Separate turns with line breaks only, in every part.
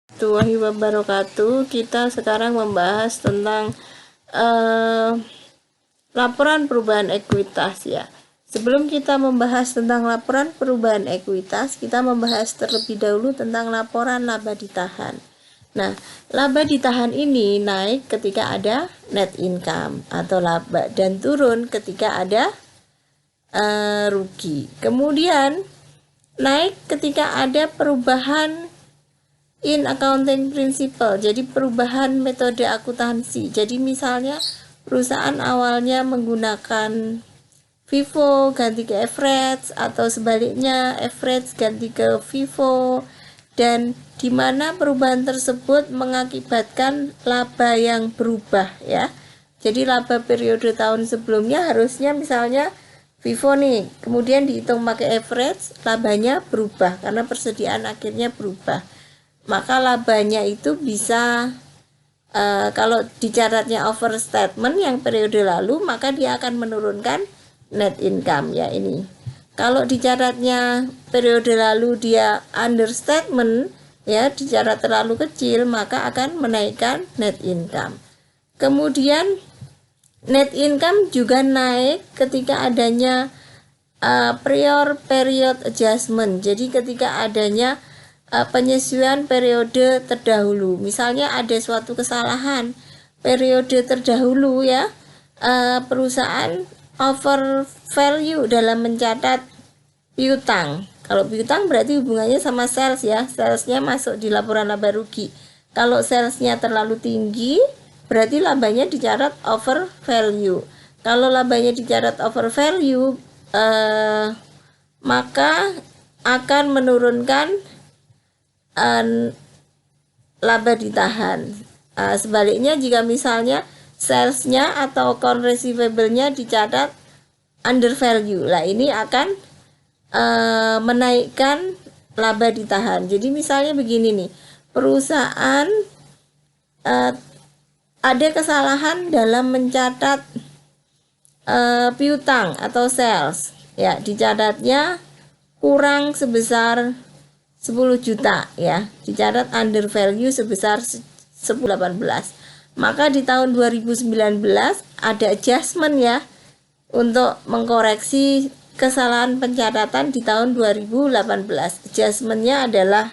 Warahmatullahi wabarakatuh. Kita sekarang membahas tentang laporan perubahan ekuitas ya. Sebelum kita membahas tentang laporan perubahan ekuitas, kita membahas terlebih dahulu tentang laporan laba ditahan. Nah, laba ditahan ini naik ketika ada net income atau laba dan turun ketika ada rugi. Kemudian naik ketika ada perubahan in accounting principle, jadi perubahan metode akuntansi. Jadi misalnya perusahaan awalnya menggunakan FIFO ganti ke average atau sebaliknya average ganti ke FIFO, dan di mana perubahan tersebut mengakibatkan laba yang berubah ya. Jadi laba periode tahun sebelumnya harusnya misalnya FIFO nih, kemudian dihitung pakai average, labanya berubah karena persediaan akhirnya berubah. Maka labanya itu bisa kalau dicatatnya overstatement yang periode lalu, maka dia akan menurunkan net income ya ini. Kalau dicatatnya periode lalu dia understatement ya, dicatat terlalu kecil, maka akan menaikkan net income. Kemudian net income juga naik ketika adanya prior period adjustment. Jadi ketika adanya penyesuaian periode terdahulu. Misalnya ada suatu kesalahan periode terdahulu ya, perusahaan over value dalam mencatat piutang. Kalau piutang berarti hubungannya sama sales ya, salesnya masuk di laporan laba rugi. Kalau salesnya terlalu tinggi, berarti labanya dicatat over value. Kalau labanya dicatat over value, maka akan menurunkan laba ditahan. Sebaliknya jika misalnya salesnya atau account receivable-nya dicatat under value, lah ini akan menaikkan laba ditahan. Jadi misalnya begini nih, perusahaan ada kesalahan dalam mencatat piutang atau sales ya, dicatatnya kurang sebesar 10 juta ya, dicatat under value sebesar 1018. Maka di tahun 2019 ada adjustment ya untuk mengkoreksi kesalahan pencatatan di tahun 2018. Adjustmentnya adalah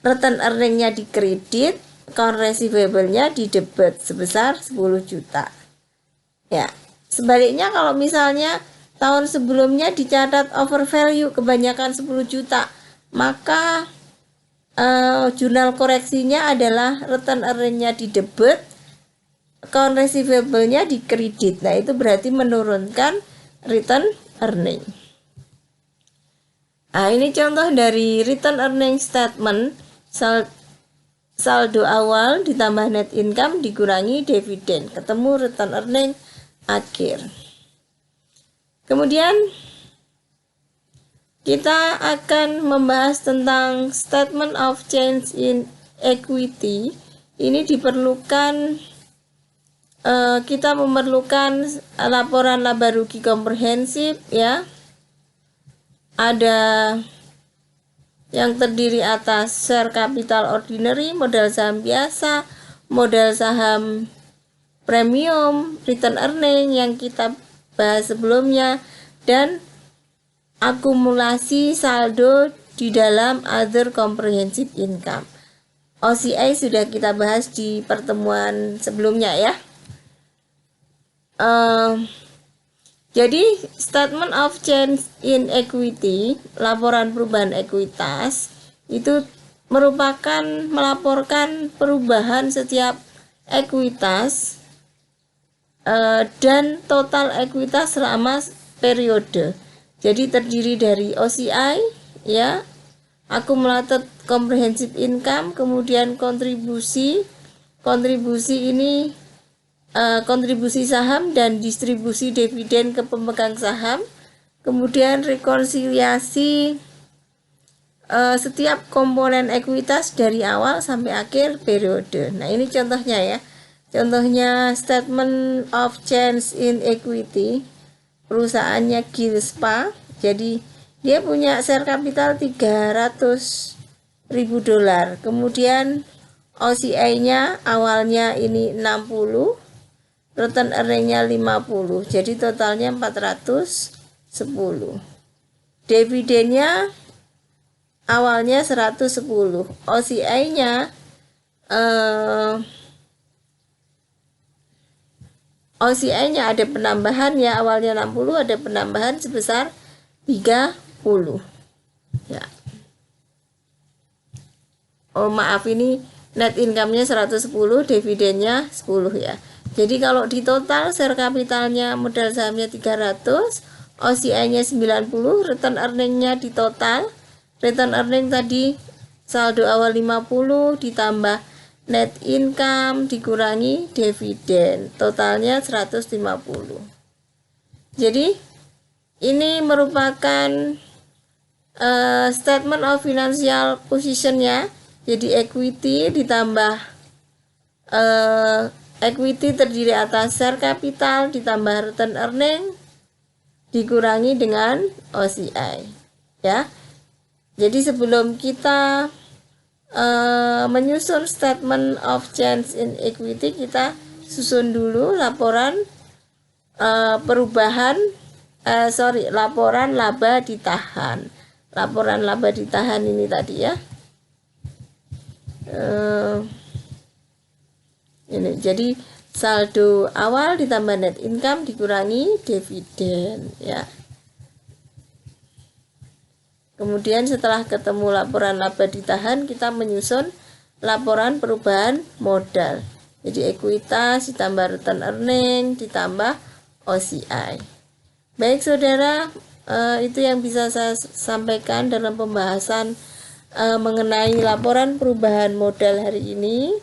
return earning-nya di kredit, account receivable-nya di debit sebesar 10 juta. Ya, sebaliknya kalau misalnya tahun sebelumnya dicatat over value kebanyakan 10 juta, maka jurnal koreksinya adalah return earning-nya di debit, account receivable-nya di kredit. Nah, itu berarti menurunkan return earning. Nah, ini contoh dari return earning statement. Saldo awal ditambah net income dikurangi dividen, ketemu return earning akhir. Kemudian kita akan membahas tentang statement of change in equity. Ini diperlukan, kita memerlukan laporan laba rugi komprehensif ya. Ada yang terdiri atas share capital ordinary, modal saham biasa, modal saham premium, return earning yang kita bahas sebelumnya, dan akumulasi saldo di dalam other comprehensive income. OCI sudah kita bahas di pertemuan sebelumnya ya. Jadi statement of change in equity, laporan perubahan ekuitas, itu merupakan melaporkan perubahan setiap ekuitas dan total ekuitas selama periode. Jadi terdiri dari OCI ya, accumulated comprehensive income, kemudian kontribusi ini kontribusi saham dan distribusi dividen ke pemegang saham, kemudian rekonsiliasi setiap komponen ekuitas dari awal sampai akhir periode. Nah, ini contohnya ya. Contohnya statement of change in equity, perusahaannya Gilspa. Jadi dia punya share capital 300.000 $1.000. Kemudian OCI-nya awalnya ini 60, return earning-nya 50, jadi totalnya 410. Dividennya awalnya 110, OCI-nya ada penambahan ya, awalnya 60 ada penambahan sebesar 30 ya. Oh maaf, ini net income-nya 110, dividennya 10 ya. Jadi kalau di total share kapitalnya modal sahamnya 300, OCI-nya 90, return earning-nya di total, return earning tadi saldo awal 50 ditambah net income dikurangi dividen, totalnya 150. Jadi ini merupakan statement of financial position-nya. Jadi equity ditambah equity terdiri atas share capital ditambah return earning dikurangi dengan OCI ya. Jadi sebelum kita menyusun statement of change in equity, kita susun dulu laporan laporan laba ditahan. Laporan laba ditahan ini tadi ya. Ini jadi saldo awal ditambah net income dikurangi dividen ya. Kemudian setelah ketemu laporan laba ditahan, kita menyusun laporan perubahan modal. Jadi ekuitas ditambah return earning ditambah OCI. Baik saudara, itu yang bisa saya sampaikan dalam pembahasan mengenai laporan perubahan modal hari ini.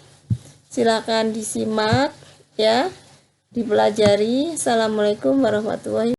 Silakan disimak ya, dipelajari. Assalamualaikum warahmatullahi wabarakatuh.